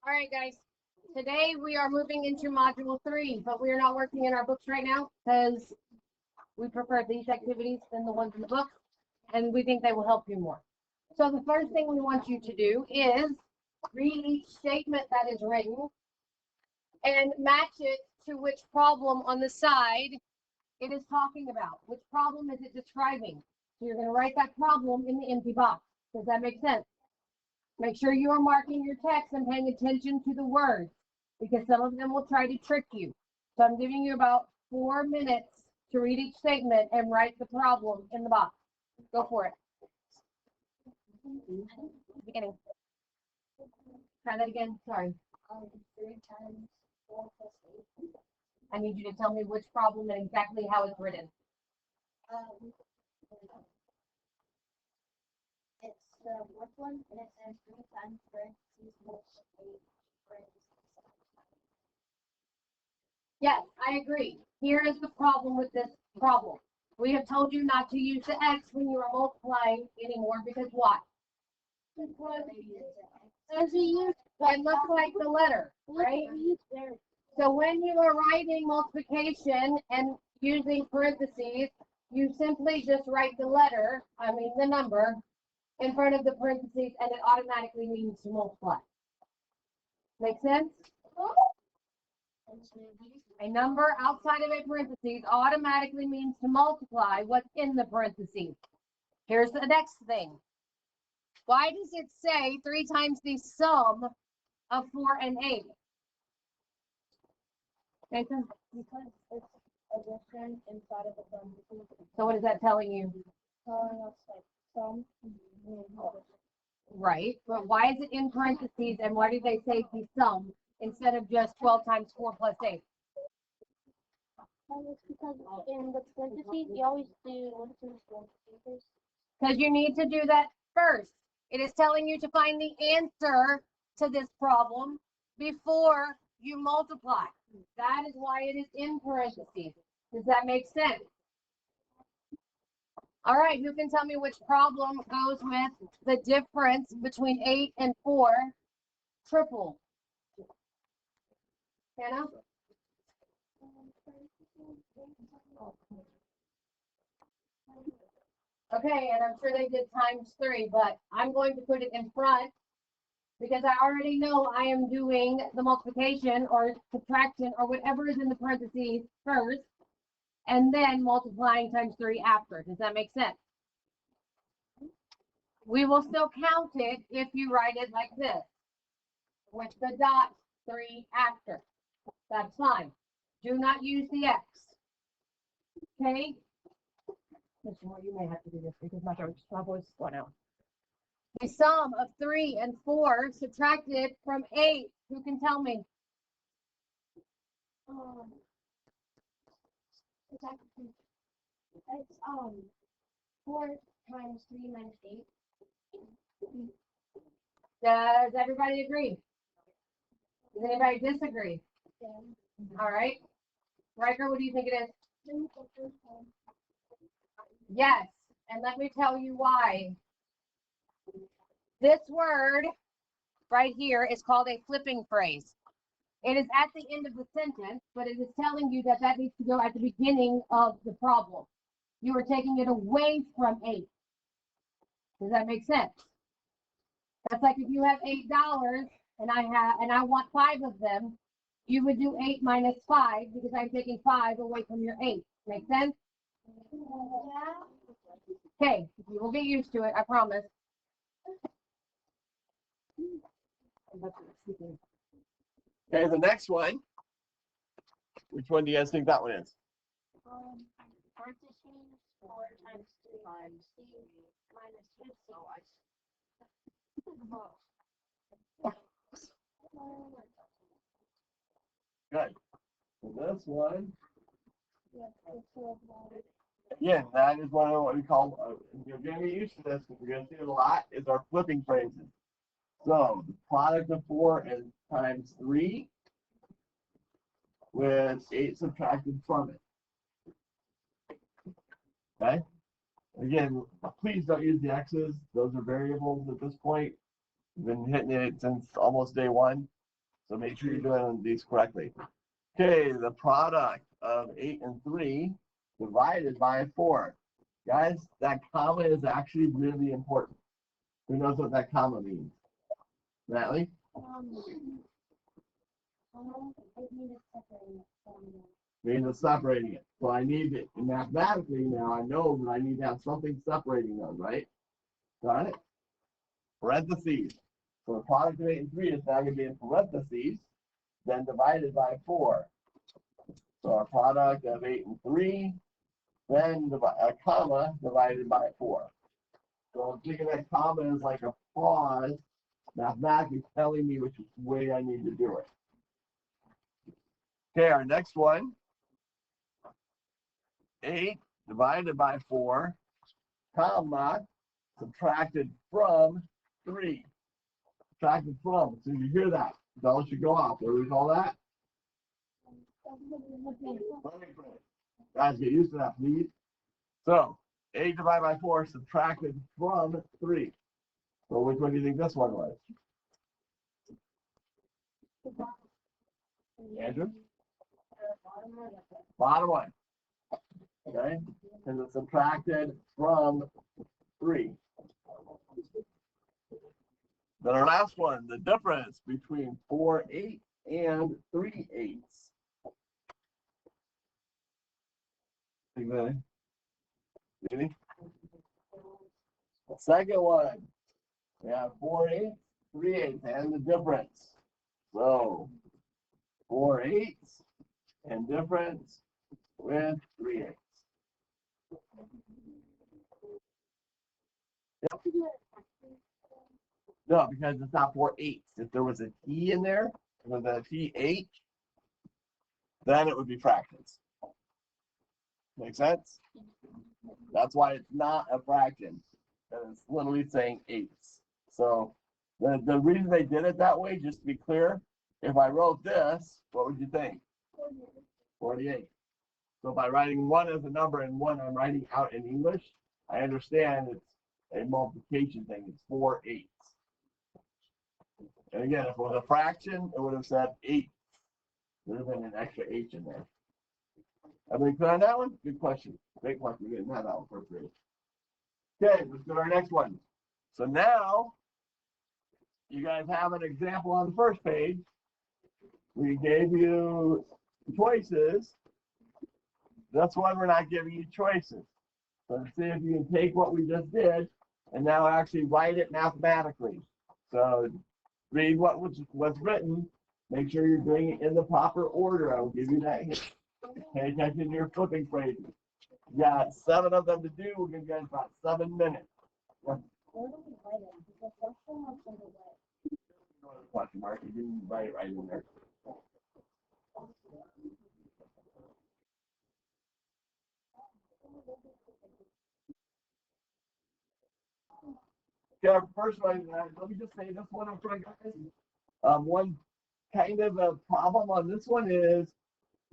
All right, guys. Today we are moving into module 3, but we are not working in our books right now because we prefer these activities than the ones in the book, and we think they will help you more. So the first thing we want you to do is read each statement that is written and match it to which problem on the side it is talking about. Which problem is it describing? So you're going to write that problem in the empty box. Does that make sense? Make sure you are marking your text and paying attention to the words, because some of them will try to trick you. So I'm giving you about 4 minutes to read each statement and write the problem in the box. Go for it. Beginning. Try that again. Sorry. 3 times 4 plus 8. I need you to tell me which problem and exactly how it's written. It's the fourth one, and it says 3 times parentheses plus 8 parentheses. Yes, I agree. Here is the problem with this problem. We have told you not to use the X when you are multiplying anymore because what? As we use, It looks like the letter, right? So when you are writing multiplication and using parentheses, you simply just write the number in front of the parentheses, and it automatically means to multiply. Make sense? A number outside of a parentheses automatically means to multiply what's in the parentheses. Here's the next thing. Why does it say 3 times the sum of 4 and 8? Nathan? Because it's addition inside of the parentheses. So what is that telling you? Telling us like sum. Right, but why is it in parentheses, and why do they say the sum instead of just 12 times 4 plus 8? It's because in the parentheses, you always do 1, 2, 3 first. Because you need to do that first. It is telling you to find the answer to this problem before you multiply. That is why it is in parentheses. Does that make sense? All right, who can tell me which problem goes with the difference between 8 and 4 triple? Hannah? Okay, and I'm sure they did times 3, but I'm going to put it in front because I already know I am doing the multiplication or subtraction or whatever is in the parentheses first, and then multiplying times 3 after. Does that make sense? We will still count it if you write it like this, with the dot 3 after. That's fine. Do not use the X. Okay? You may have to do this because my voice is going out. The sum of 3 and 4 subtracted from 8. Who can tell me? It's 4 times 3 minus 8. Does everybody agree? Does anybody disagree? Yeah. All right. Riker, what do you think it is? Yes, and let me tell you why. This word right here is called a flipping phrase. It is at the end of the sentence, but it is telling you that that needs to go at the beginning of the problem. You are taking it away from 8. Does that make sense? That's like if you have $8 and I want 5 of them, you would do 8 minus 5 because I'm taking 5 away from your 8. Make sense? Yeah. Okay, you will get used to it, I promise. Okay, the next one. Which one do you guys think that one is? Parentheses 4 times 3 times 3 minus 50. Good. So this one, Yeah, again, that is one of what we call, you're going to get used to this because we're going to see it a lot, is our flipping phrases. So the product of 4 and times 3 with 8 subtracted from it. Okay? Again, please don't use the X's. Those are variables at this point. We've been hitting it since almost day 1. So make sure you're doing these correctly. Okay, the product of 8 and 3 divided by 4. Guys, that comma is actually really important. Who knows what that comma means? Natalie? It means separating from Means it's separating it. So I need it mathematically now. I know that I need to have something separating those, right? Got it? Parentheses. So the product of 8 and 3 is now going to be in parentheses, then divided by 4. So our product of 8 and 3, then a comma divided by 4. So I'm thinking that comma is like a pause, mathematically telling me which way I need to do it. Okay, our next one, 8 divided by 4, comma, subtracted from 3. Subtracted from. As soon as you hear that, bell should go off. What do we call that? Guys, get used to that, please. So, 8 divided by 4 subtracted from 3. So which one do you think this one was? Andrew? Bottom one. Okay? Because it's subtracted from 3. Then our last one, the difference between 4/8 and 3/8. Any? Second one, we have 4/8, 3/8, and the difference. So 4/8 and difference with 3/8. Yep. No, because it's not 4/8. If there was a T in there, with a TH, then it would be fractions. Make sense? That's why it's not a fraction. It's literally saying eighths. So the reason they did it that way, just to be clear, if I wrote this, what would you think? 48. So by writing 1 as a number and 1 I'm writing out in English, I understand it's a multiplication thing. It's 4/8. And again, if it was a fraction, it would have said 8. There would have been an extra H in there. Everybody clear on that one? Good question. Great question. We didn't have that one for free. Okay, let's go to our next one. So now, you guys have an example on the first page. We gave you choices. This one, we're not giving you choices. So let's see if you can take what we just did and now actually write it mathematically. So read what's written. Make sure you're doing it in the proper order. I will give you that hint. Pay attention to your flipping phrases. You got 7 of them to do. We're going to get about 7 minutes. Where do we write it? Because that's so much of the way. Question mark. You didn't write it right in there. Okay, our first one, let me just say this one up front, guys. One kind of a problem on this one is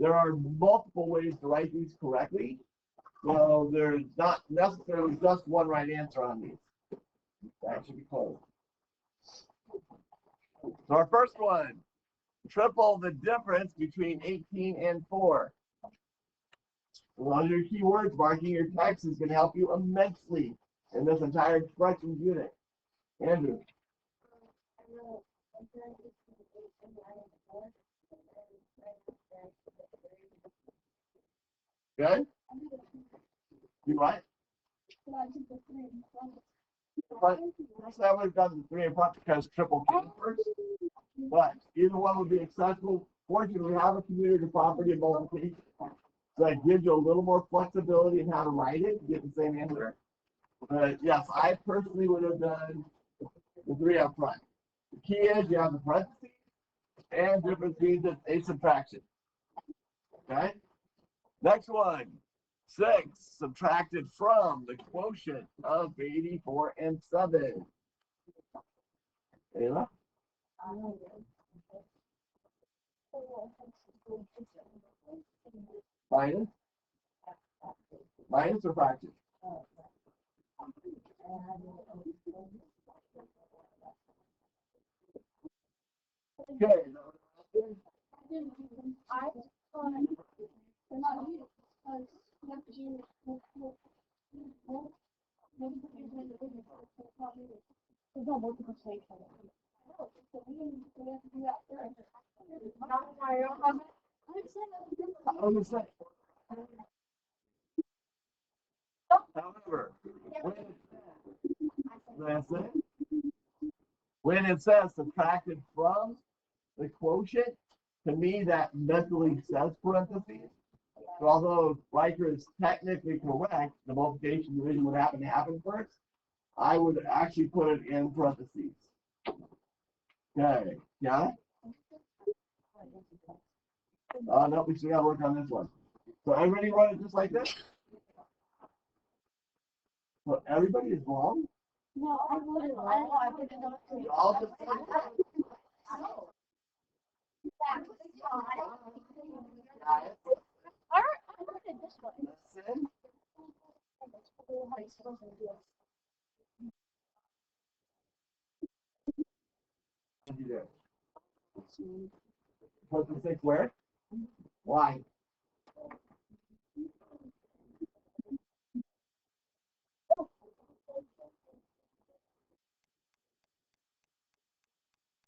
there are multiple ways to write these correctly. So there's not necessarily just one right answer on these. That should be close. So our first one, triple the difference between 18 and 4. Those are your key words. Marking your text is going to help you immensely in this entire expressions unit. Andrew. Good? You what? First, I would have done the 3 in front because triple came first. But either one would be accessible. Fortunately, we have a commutative property of multiplication. So that gives you a little more flexibility in how to write it to get the same answer. But yes, I personally would have done the 3 up front. The key is you have the parentheses and difference means it's a subtraction. Okay? Next one. 6 subtracted from the quotient of 84 and 7. Ayla? Minus? Minus or fraction? Okay, I thought they're not needed because you have to do there's no multiple choice. No, so we have to do that first. I was gonna say, however, when it says subtracted from the quotient, to me that mentally says parentheses. So although Riker is technically correct, the multiplication division would happen first. I would actually put it in parentheses. Okay, got it? No, we still gotta work on this one. So everybody run it just like this? So everybody is wrong? No, I voted. I put it on. You all just I voted this one. listen. What'd you do? Put the 6 where? Why?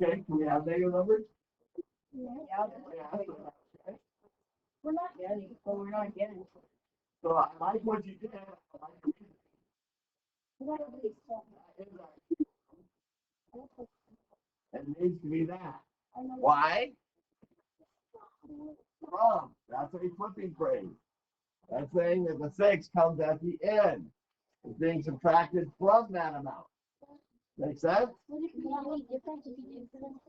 Okay, can we have negative numbers? Yeah. Yeah. We're not getting, but we're not getting. So I like what you did. I like the reason. It needs to be that. Why? From. That's a flipping phrase. That's saying that the 6 comes at the end. It's being subtracted from that amount. Make sense? Would it be any different if you did for them?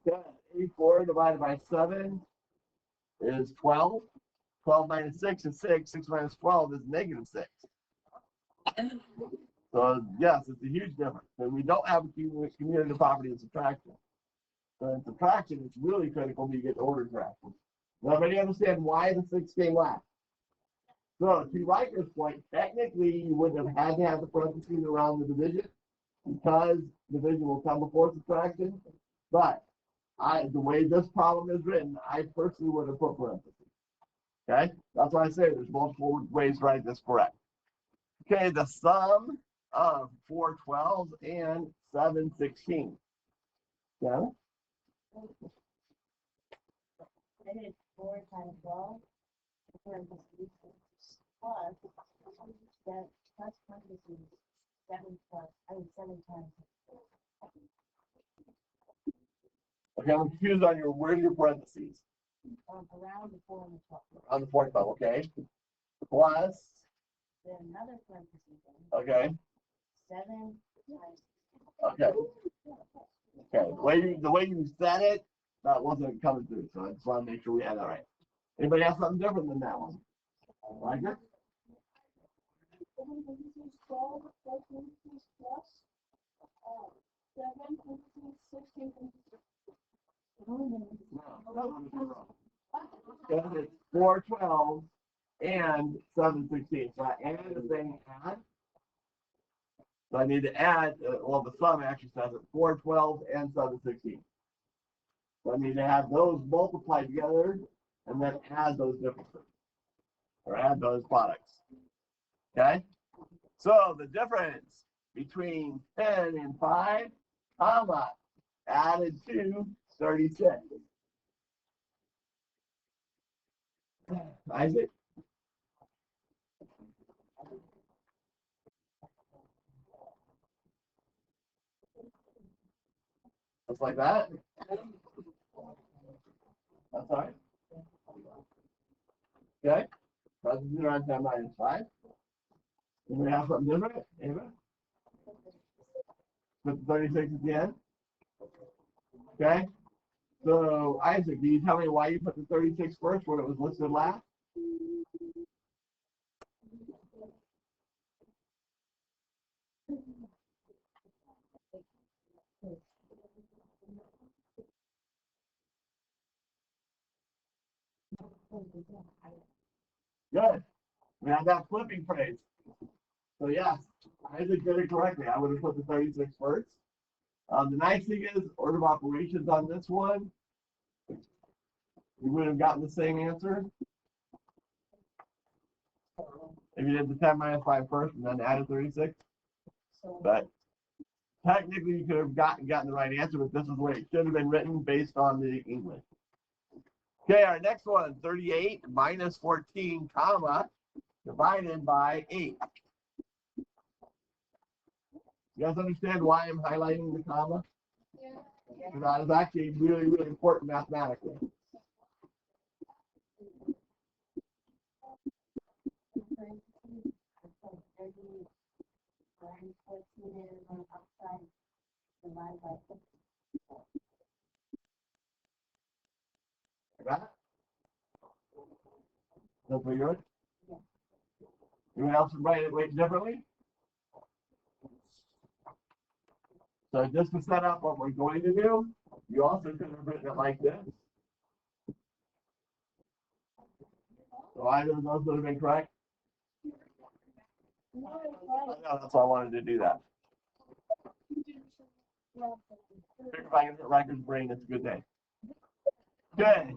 Yeah. 84 divided by 7 is 12. 12 minus 6 is 6. 6 minus 12 is negative 6. So, yes, it's a huge difference. And we don't have a cumulative property of subtraction. So in subtraction, it's really critical that you get the order correct. Now, everybody understand why the 6 came last? So, to Riker's point, technically, you wouldn't have had to have the parentheses around the division because division will come before subtraction. But the way this problem is written, I personally would have put parentheses. Okay? That's why I say there's multiple ways to write this correct. Okay, the sum of 4 12s and 7 16. Yeah? I did 4 times 12. Parentheses plus that plus parentheses 7 plus 7 times. Okay, I'm confused on where's your parentheses? Around the 4 and the 12. On the 4 12, okay. Plus, Then another parentheses. okay. 7 times. Okay. Okay. The way you said it, that wasn't coming through. So I just want to make sure we had that right. Anybody have something different than that one? Like it? 7 parentheses 12 plus parentheses plus 7 parentheses 16 parentheses. No. Because it's 4 12 and 7 16. So I added the thing add. So I need to add, well, the sum actually says it 4 12 and 7 16. So I need to have those multiplied together and then add those differences or add those products. Okay? So the difference between 10 and 5, comma, added to 36. Isaac? Just like that? That's all right. Okay? That's 0 on 10 minus 5. And we have something different? Ava? Put the 36 at the end. Okay? So, Isaac, can you tell me why you put the 36 first when it was listed last? Good. We have that flipping phrase. So, yes, Isaac did it correctly. I would have put the 36 first. The nice thing is, order of operations on this one you would have gotten the same answer if you did the 10 minus 5 first and then added 36. But technically, you could have gotten the right answer, but this is the way it should have been written based on the English. Okay, our next one, 38 minus 14, comma, divided by 8. You guys understand why I'm highlighting the comma? Yeah. That is actually really, really important mathematically. Got it? That's what you're doing? Anyone else write it differently? So just to set up what we're going to do, you also could have written it like this. So either of those would have been correct. I know, that's why I wanted to do that. If I can hit records brain, it's a good day. Okay.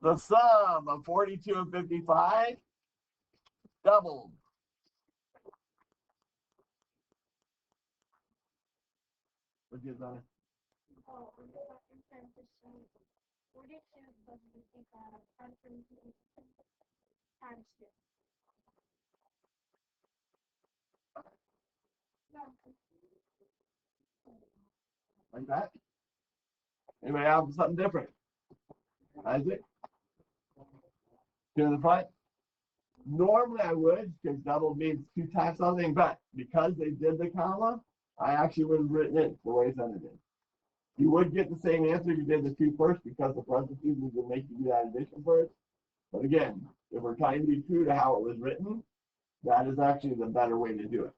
The sum of 42 and 55 doubled. What gives that? 42 plus 55 times 2. Like that? Anybody have something different? Isaac? To the front? Normally I would, because double means 2 times something, but because they did the comma, I actually would have written it the way it's ended in. You would get the same answer if you did the 2 first, because the parentheses would make you do that addition first. But again, if we're trying to be true to how it was written, that is actually the better way to do it.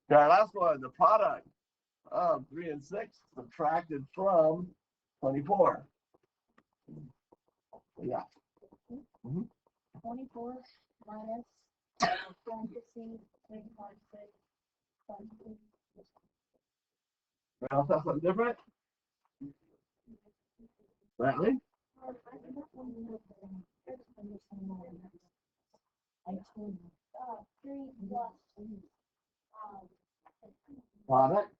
Okay, last one, the product of 3 and 6 subtracted from 24. Yeah. 24 minus parentheses 3.6. Anyone else have something different? Bradley? 3 plus Product?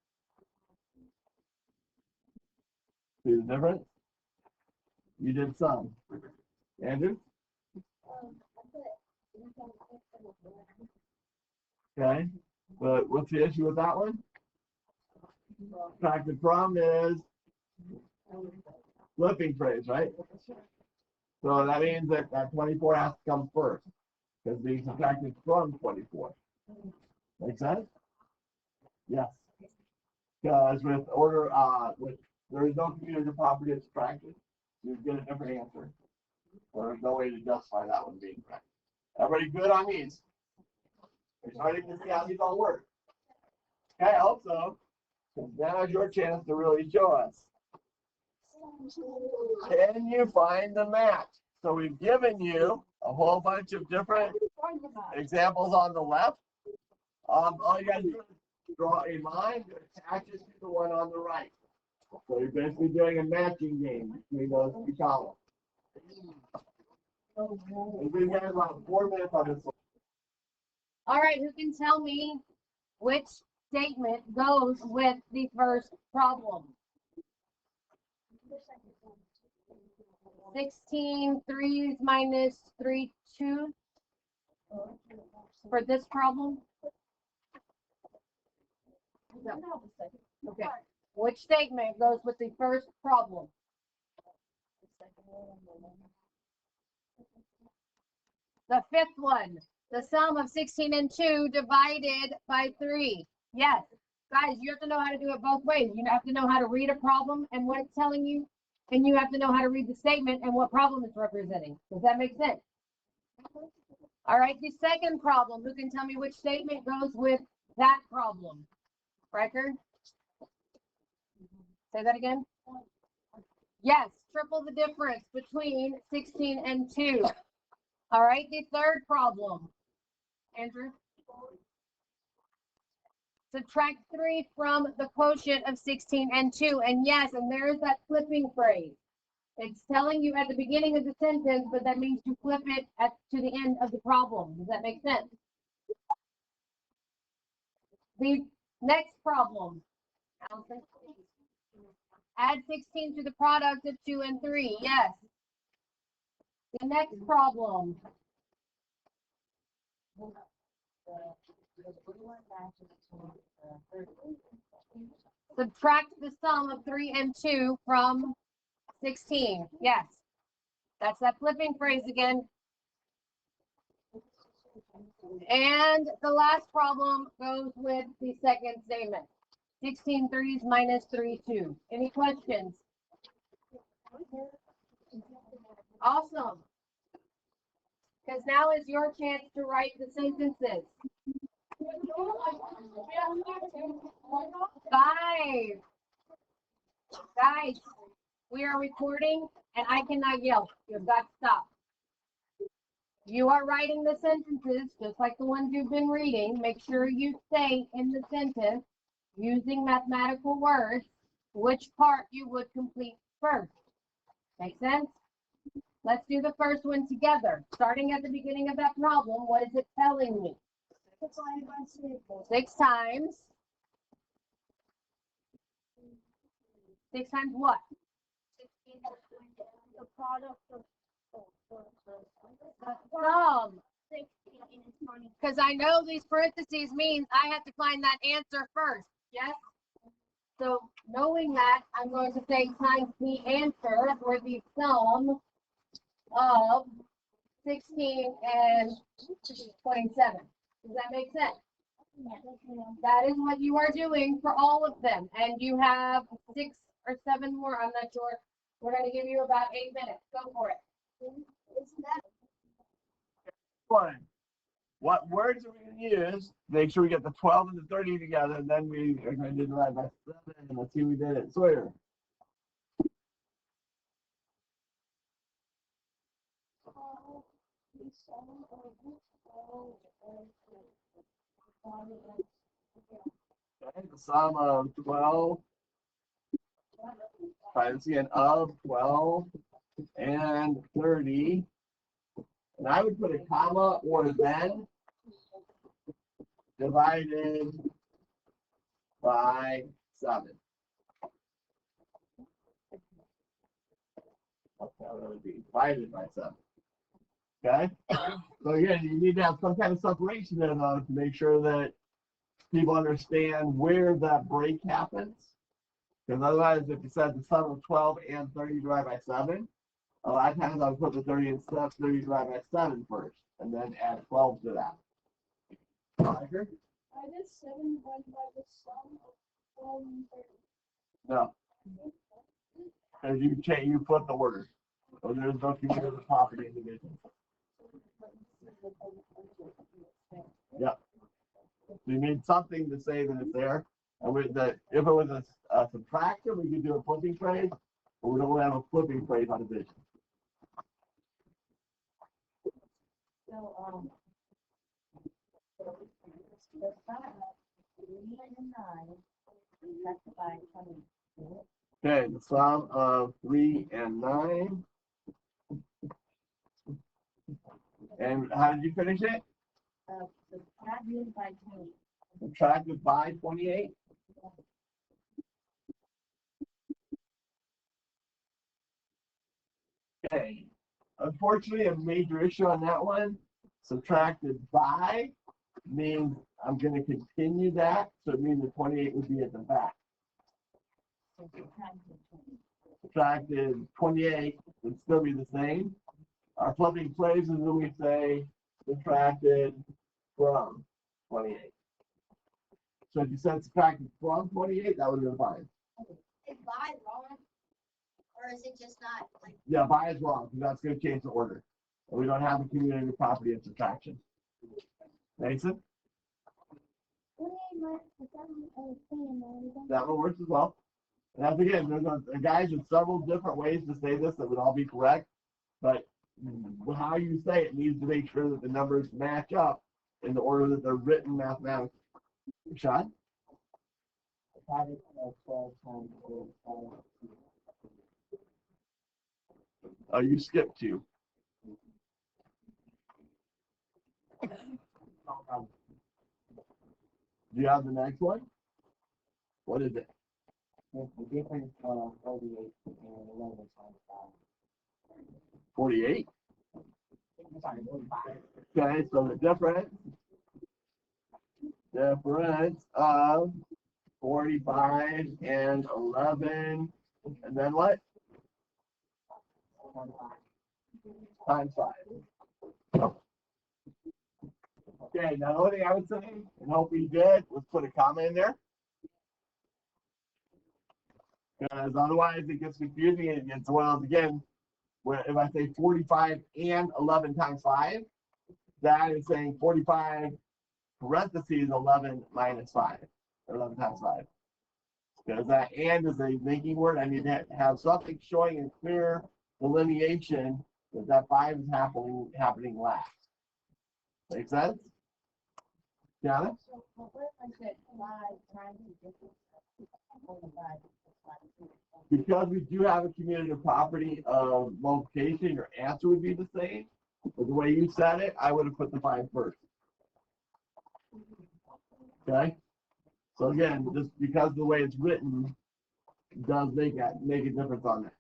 See the difference? You did some. Andrew? Okay. But what's the issue with that one? Subtracted from is flipping phrase, right? So that means that 24 has to come first, because being subtracted from 24. Make sense? Yes. Because with order, there is no commutative property of subtraction, you get a different answer. There's no way to justify that one being correct. Everybody good on these? We're starting to see how these all work. Okay, I hope so. Because now is your chance to really show us. Can you find the match? So we've given you a whole bunch of different examples on the left. All you got to do is draw a line that attaches to the one on the right. So you're basically doing a matching game between those 2 columns. We've got about 4 minutes on this one. All right, who can tell me which statement goes with the first problem? 16 3's minus 3 2 for this problem? No. Okay. Which statement goes with the first problem? The 5th one. The sum of 16 and 2 divided by 3. Yes. Guys, you have to know how to do it both ways. You have to know how to read a problem and what it's telling you, and you have to know how to read the statement and what problem it's representing. Does that make sense? All right, the second problem. Who can tell me which statement goes with that problem? Riker? Say that again. Yes, triple the difference between 16 and 2. All right, the third problem. Andrew? Subtract 3 from the quotient of 16 and 2. And yes, and there's that flipping phrase. It's telling you at the beginning of the sentence, but that means you flip it to the end of the problem. Does that make sense? The next problem. Allison? Add 16 to the product of 2 and 3. Yes. The next problem. Subtract the sum of 3 and 2 from 16. Yes. That's that flipping phrase again. And the last problem goes with the second statement. 16 threes minus 3 2. Any questions? Awesome. Because now is your chance to write the sentences. 5. Guys, we are recording and I cannot yell. You've got to stop. You are writing the sentences just like the ones you've been reading. Make sure you say in the sentence, using mathematical words, which part you would complete first. Make sense? Let's do the first one together. Starting at the beginning of that problem, what is it telling me? 6 times. 6 times what? The product of Sum. 16 and 20. Because I know these parentheses means I have to find that answer first. Yes? So knowing that, I'm going to say times the answer or the sum of 16 and 27. Does that make sense? That is what you are doing for all of them. And you have 6 or 7 more. I'm not sure. We're going to give you about 8 minutes. Go for it. Fine. What words are we going to use? Make sure we get the 12 and the 30 together, and then we are going to divide by 7. And let's see what we did it. Sawyer. Okay, the sum of 12. Try this again. Of 12 and 30. And I would put a comma or then divided by 7. What that would be divided by 7. Okay? So again, you need to have some kind of separation there though to make sure that people understand where that break happens. Because otherwise, if you said the sum of 12 and 30 divided by 7, a lot of times I would put the 30 and stuff 30 divided by 7 first, and then add 12 to that. Tiger? I did 7 divided by the sum of 12 and 30. No. Because you flip the order. So there's no cumulative property in division. Yep. So you need something to say that it's there. And with the, if it was a subtraction, we could do a flipping phrase, but we don't have a flipping phrase on division. So, the sum of 3 and 9 subtracted by 20. Okay, the sum of 3 and 9. And how did you finish it? Subtracted by 20. Subtracted by 28. Okay. Unfortunately, a major issue on that one. Subtracted by means I'm going to continue that, so it means the 28 would be at the back. Subtracted 28 would still be the same. Our flipping phrase is when we say subtracted from 28. So if you said subtracted from 28, that would have been fine. Is by wrong? Or is it just not like? Yeah, by is wrong, because that's going to change the order. And we don't have a cumulative property of subtraction. Mason? That one works as well. And that's again, there's guys with several different ways to say this that would all be correct, but how you say it needs to make sure that the numbers match up in the order that they're written mathematically. Sean? Oh, you skipped 2. Do you have the next one? What is it? The difference of 48 and 11 times 48? 5. Sorry, 45. Okay, so the difference of 45 and 11, and then what? Times 5. Okay, now the only thing I would say, and hope you did, was put a comma in there. Because otherwise it gets confusing and it gets well again. Where if I say 45 and 11 times 5, that is saying 45 parentheses 11 minus 5, or 11 times 5. Because that and is a linking word, I need to have something showing a clear delineation that that 5 is happening last. Make sense? Got it? So what if I said 5 times the difference of 45 plus 5? Because we do have a commutative property of multiplication, your answer would be the same. But the way you said it, I would have put the 5 first. Okay? So again, just because of the way it's written does make a difference on that.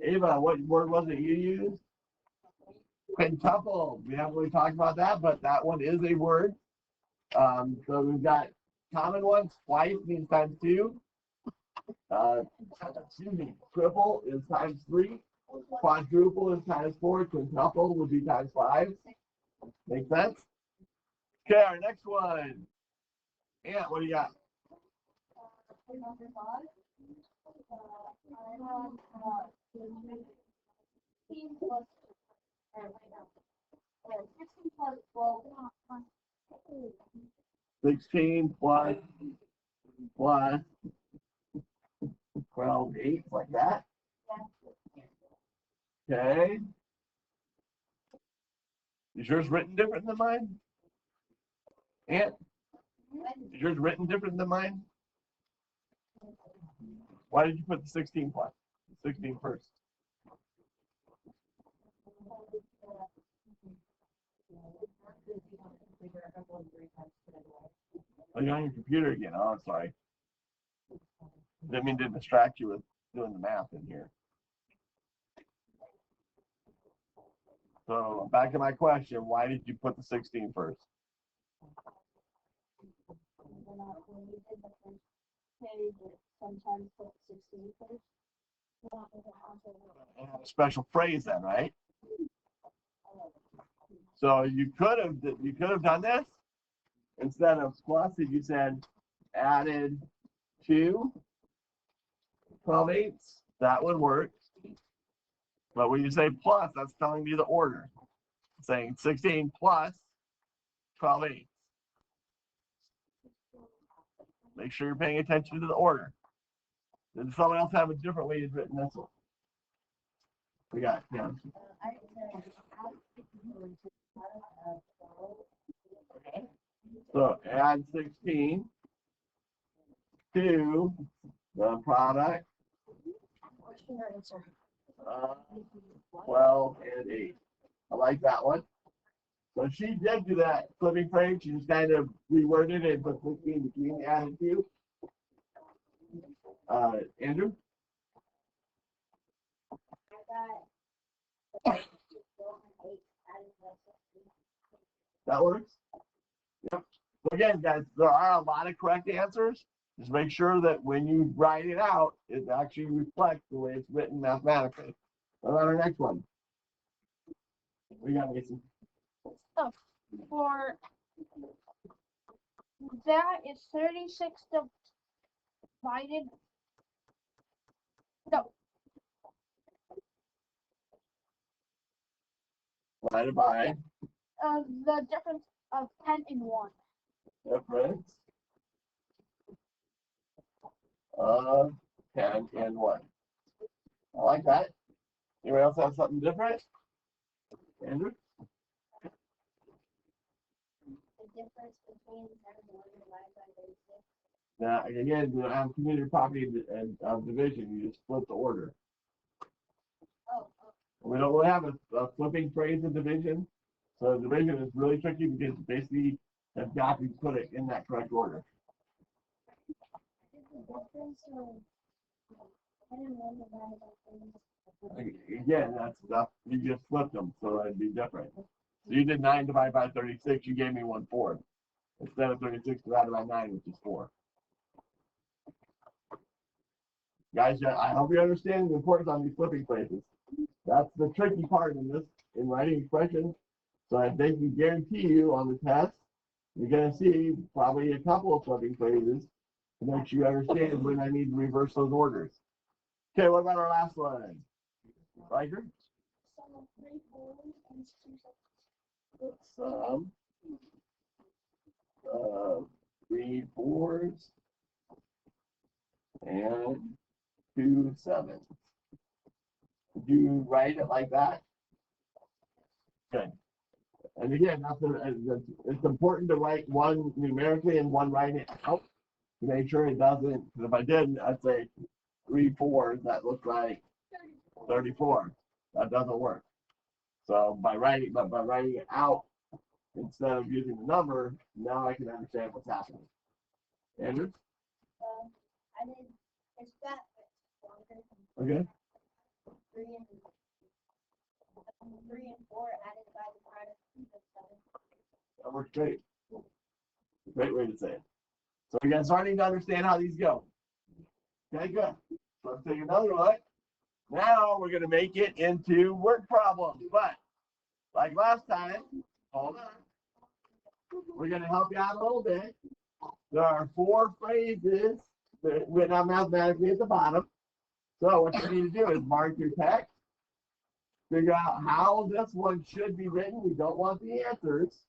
Ava, what word was it you used? Quintuple. We haven't really talked about that, but that one is a word. So we've got common ones. Twice means times 2. Triple is times 3. Quadruple is times 4. Quintuple would be times 5. Make sense? Okay, our next one. Ant, what do you got? Number 5. 16 plus, 16 plus 12. 16 plus 12, 8, like that. Okay. Is yours written different than mine? Ant? Is yours written different than mine? Why did you put the 16 plus? 16 first. Oh, you're on your computer again. Oh, I'm sorry. Didn't mean to distract you with doing the math in here. So back to my question, why did you put the 16 first? When you did the first page, it sometimes put 16 first. And have a special phrase then, right? So you could have done this instead of plus if you said added 2 12/8, that would work. But when you say plus, that's telling me the order. Saying 16 plus 12/8. Make sure you're paying attention to the order. Does someone else have a different way you've written this one? We got it. Yeah. So add 16 to the product 12 and 8. I like that one. So she did do that flipping frame. She just kind of reworded it and put 16 between the added 2. Andrew? That works? Yep. So again, guys, there are a lot of correct answers. Just make sure that when you write it out, it actually reflects the way it's written mathematically. What about our next one? We got Mason. For that is 36 divided. No, Divided by the difference of 10 and 1. difference of 10 and 1. I like that. Anyone else have something different? Andrew? The difference between 10 and 1 divided by 36. Now, again, we don't have community property and division. You just split the order. Oh, We don't really have a flipping phrase in division. So division is really tricky because basically have got to put it in that correct order. Is the difference of 10 and 1 divided by 3? Again, that's stuff, you just flipped them, so it'd be different. So you did 9 divided by 36, you gave me 1/4. Instead of 36 divided by 9, which is 4. Guys, I hope you understand the importance on these flipping phrases. That's the tricky part in writing expressions. So I think you guarantee you on the test, you're going to see probably a couple of flipping phrases to make sure you understand when I need to reverse those orders. Okay, what about our last one? Riker? Sum of 3 4s and 2 6. Let's 3 4s and 2 7s. Did you write it like that? Good. And again, it's important to write one numerically and one writing it out to make sure it doesn't. Because if I didn't, I'd say 3 4s. That looks like 34. That doesn't work. So by writing it out instead of using the number, now I can understand what's happening. Andrew? I did, it's that longer. Okay. 3 and 4 added by the product of 7. That works great. Great way to say it. So you guys starting to understand how these go. Okay, good. So let's take another look. Now we're going to make it into word problems. But like last time, hold on. We're going to help you out a little bit. There are 4 phrases that written out mathematically at the bottom. So what you need to do is mark your text. Figure out how this one should be written. We don't want the answers.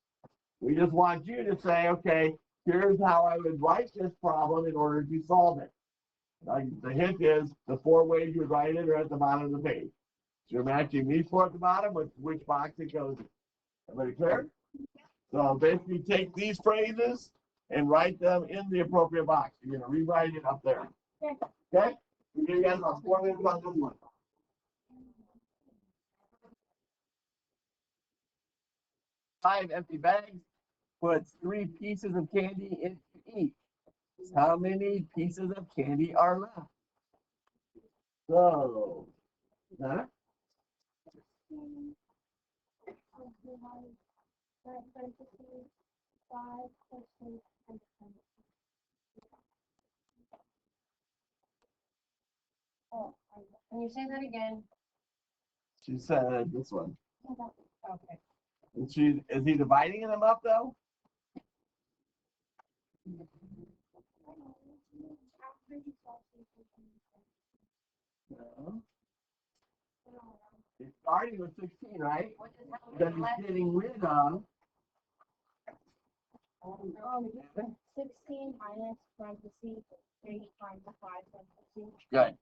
We just want you to say, okay, here's how I would write this problem in order to solve it. Like the hint is the 4 ways you would write it are at the bottom of the page. So you're matching these 4 at the bottom with which box it goes in. Everybody clear? So basically take these phrases and write them in the appropriate box. You're going to rewrite it up there. Okay? We'll give you guys about 4 minutes on this one. 5 empty bags puts 3 pieces of candy into each. How many pieces of candy are left? So, huh? Oh, can you say that again? She said this one. Okay. Is he dividing them up though? No. It's starting with 16, right? Then he's getting rid of 16 minus parentheses 3 times 5 parentheses. good.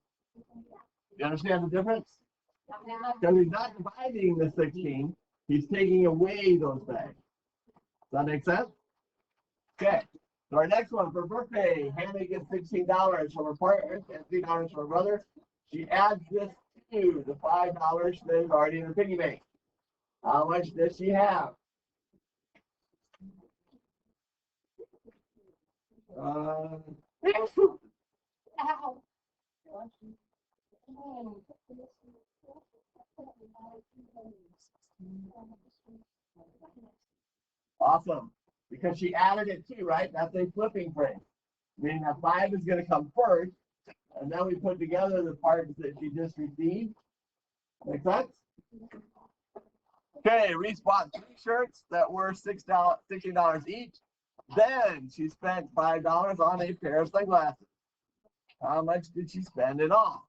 You understand the difference? Because he's not dividing the 16, he's taking away those bags. Does that make sense? Okay. So our next one for birthday, Hannah gets $16 from her partner and $3 from her brother. She adds this to the $5 that is already in her piggy bank. How much does she have? Ow. Awesome. Because she added it too, right? That's a flipping phrase. Meaning that 5 is going to come first, and then we put together the parts that she just received. Make sense? Okay, Reese bought 3 shirts that were $16 each. Then she spent $5 on a pair of sunglasses. How much did she spend in all?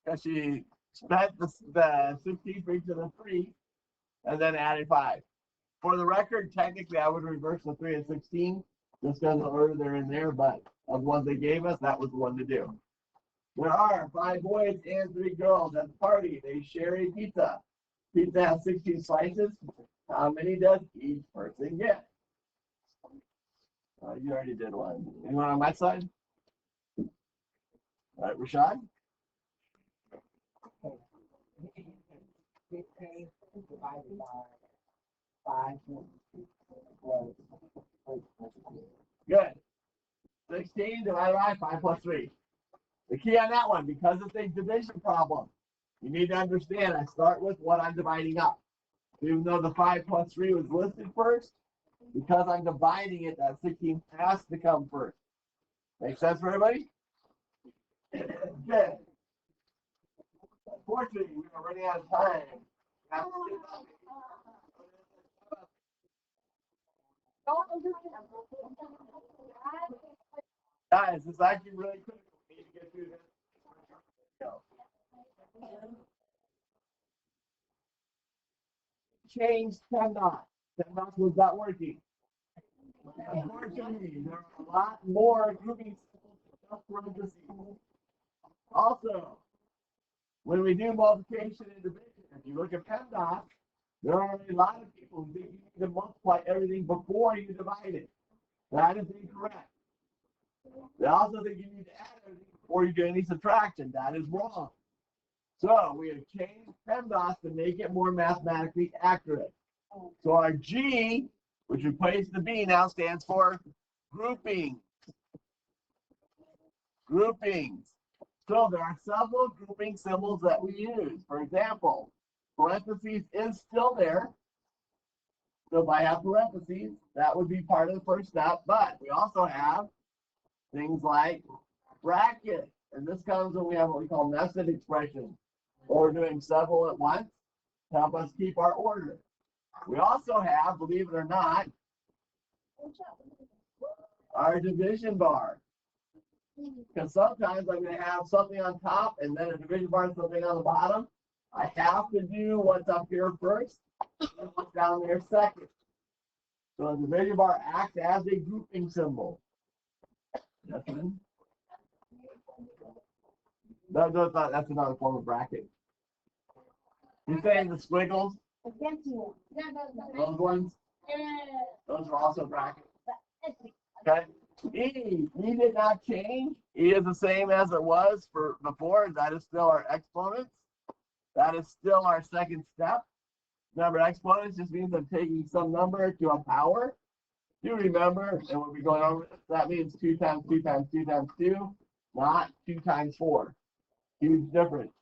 Because she spent the 16 for each of the 3 and then added 5. For the record, technically I would reverse the 3 and 16 just because of the order they're in there, but of the ones they gave us, that was the one to do. There are 5 boys and 3 girls at the party. They share a pizza. Pizza has 16 slices. How many does each person get? You already did one. Anyone on my side? All right, Rashad? 15 divided by 5 was Good. 16 divided by 5 plus 3. The key on that one, because it's a division problem, you need to understand I start with what I'm dividing up. Even though the 5 plus 3 was listed first, because I'm dividing it, that 16 has to come first. Make sense for everybody? Good. Unfortunately, we are running out of time. Guys, this is actually really critical. We need to get through this. Change PEMDAS. PEMDAS was not working. Unfortunately, there are a lot more grouping parentheses. Also, when we do multiplication and division, if you look at PEMDAS, there are a lot of people who think you need to multiply everything before you divide it. That is incorrect. They also think you need to add everything before you do any subtraction. That is wrong. So we have changed PEMDAS to make it more mathematically accurate. So our G, which replaced the B, now stands for grouping. Groupings. So there are several grouping symbols that we use. For example, parentheses is still there. So if I have parentheses, that would be part of the first step. But we also have things like brackets. And this comes when we have what we call nested expressions, or we're doing several at once to help us keep our order. We also have, believe it or not, our division bar. Because sometimes I'm going to have something on top and then a division bar and something on the bottom. I have to do what's up here first and what's down there second. So the division bar acts as a grouping symbol. That's another form of bracket. You're saying the squiggles? Those ones? Those are also brackets. Okay. E did not change. E is the same as it was for before. That is still our exponents. That is still our second step. Remember, exponents just means I'm taking some number to a power. You remember, and we'll be going over this, that means 2 times 2 times 2 times 2, not 2 times 4. Huge difference.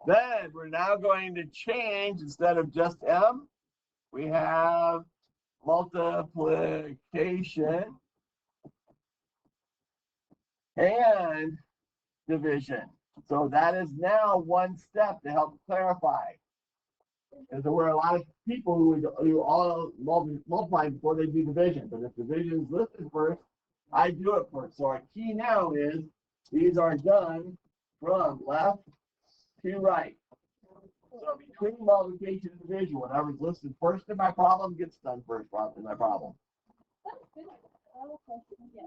Then we're now going to change, instead of just M, we have multiplication and division. So that is now one step to help clarify. And there were a lot of people who do all multiply before they do division. But if division is listed first, I do it first. So our key now is these are done from left to right. So between multiplication and division, whatever's listed first in my problem gets done first in my problem.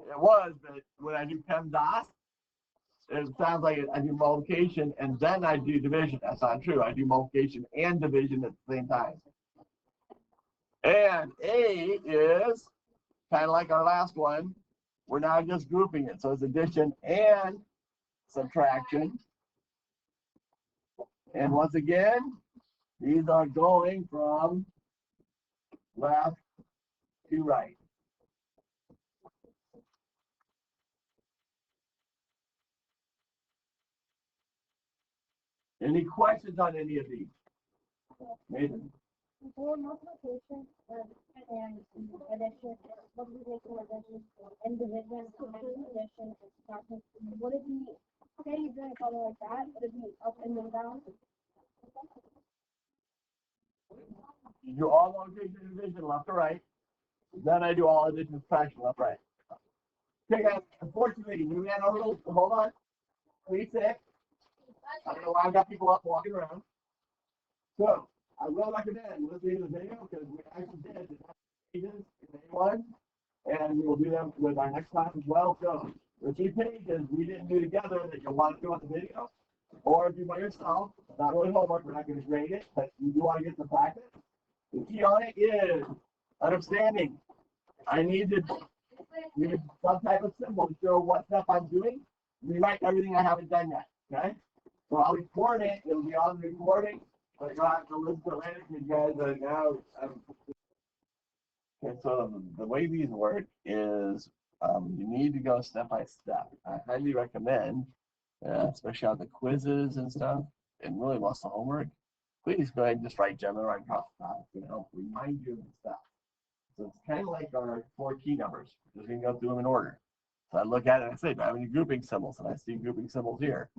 It was, but when I do PEMDAS, it sounds like I do multiplication and then I do division. That's not true. I do multiplication and division at the same time. And A is kind of like our last one. We're now just grouping it. So it's addition and subtraction. And once again, these are going from left to right. Any questions on any of these? Nathan? For multiplication and addition, multiplication, addition, and division, addition, and subtraction, would it be, say you're doing something like that, would it be up and then down? You do all multiplication and division left to right. Then I do all addition and subtraction left to right. Okay, guys, unfortunately, we ran over, hold on. 3-6. I don't know why I've got people up walking around. So, I will recommend listening to the video because we actually did the pages in A1, and we will do them with our next class as well. So, the 3 pages we didn't do together that you'll want to do on the video, or do by yourself. Not really homework, we're not going to grade it, but you do want to get the practice. The key on it is understanding. I need to use some type of symbol to show what stuff I'm doing. Rewrite everything I haven't done yet, okay? So I'll record it, it'll be on the recording, but you'll have to listen to it later because you guys are now. Okay, so the way these work is you need to go step by step. I highly recommend, especially on the quizzes and stuff, and really most of the homework, please go ahead and just write Gemma right across the top, remind you of the stuff. So it's kind of like our 4 key numbers. We're just going to go through them in order. So I look at it and I say, do I have any grouping symbols? And I see grouping symbols here.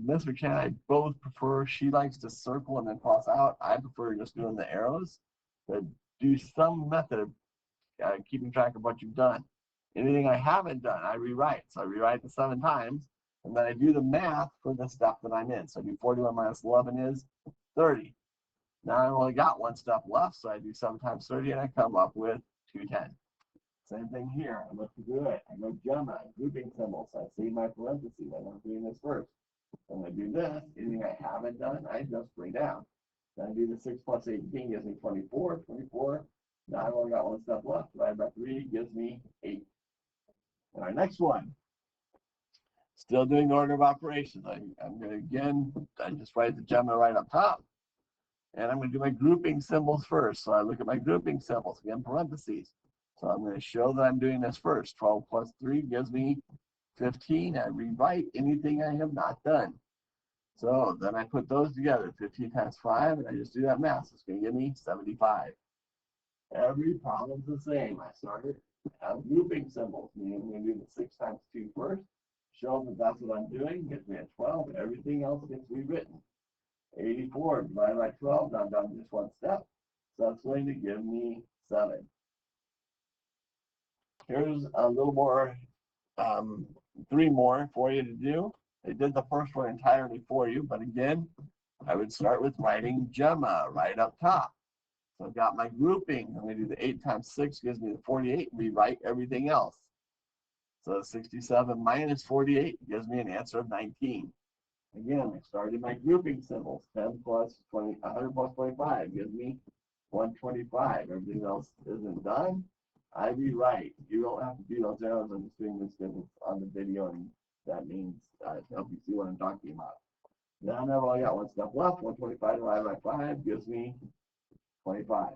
Miss McCann, I both prefer, she likes to circle and then cross out. I prefer just doing the arrows, but do some method of keeping track of what you've done. Anything I haven't done, I rewrite. So I rewrite the 7 times, and then I do the math for the step that I'm in. So I do 41 minus 11 is 30. Now I've only got 1 step left, so I do 7 times 30, and I come up with 210. Same thing here. I look to do it. I go Gemma, grouping symbols. I see my parentheses. I'm doing this first. When I do this, anything I haven't done, I just bring down. Then I do the 6 plus 18 gives me 24. 24. Now I've only got 1 step left. Divided by 3 gives me 8. And our next one, still doing the order of operations. I'm going to, again, I just write the Gemma right up top. And I'm going to do my grouping symbols first. So I look at my grouping symbols, again, parentheses. So I'm going to show that I'm doing this first. 12 plus 3 gives me 15. I rewrite anything I have not done. So then I put those together. 15 times 5, and I just do that math. So it's going to give me 75. Every problem's the same. I started grouping symbols, meaning I'm going to do the 6 times 2 first. Show that that's what I'm doing. Gets me a 12. Everything else gets rewritten. 84 divided by 12. Now I'm down just 1 step. So that's going to give me 7. Here's a little more, 3 more for you to do. I did the first one entirely for you, but again, I would start with writing Gemma right up top. So I've got my grouping. I'm going to do the 8 times 6 gives me the 48. Rewrite everything else. So 67 minus 48 gives me an answer of 19. Again, I started my grouping symbols. 10 plus 20, 100 plus 25 gives me 125. Everything else isn't done. I rewrite. You don't have to do those arrows. I'm just doing this because it's on the video, and that means to help you see what I'm talking about. Now I've only got 1 step left. 125 divided by 5 gives me 25.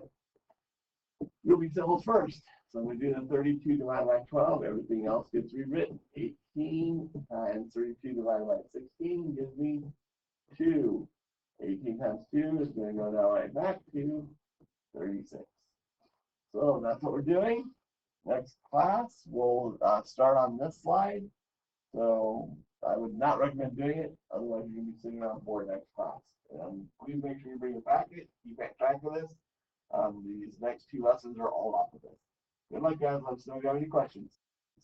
Grouping symbols first. So I'm going to do the 32 divided by 12. Everything else gets rewritten. 18 times 32 divided by 16 gives me 2. 18 times 2 is going to go down right back to 36. So that's what we're doing. Next class, we'll start on this slide. So I would not recommend doing it. Otherwise, you're going to be sitting on board next class. Please make sure you bring a packet. Keep track of this. These next 2 lessons are all off of this. Good luck, guys. Let us know if you have any questions.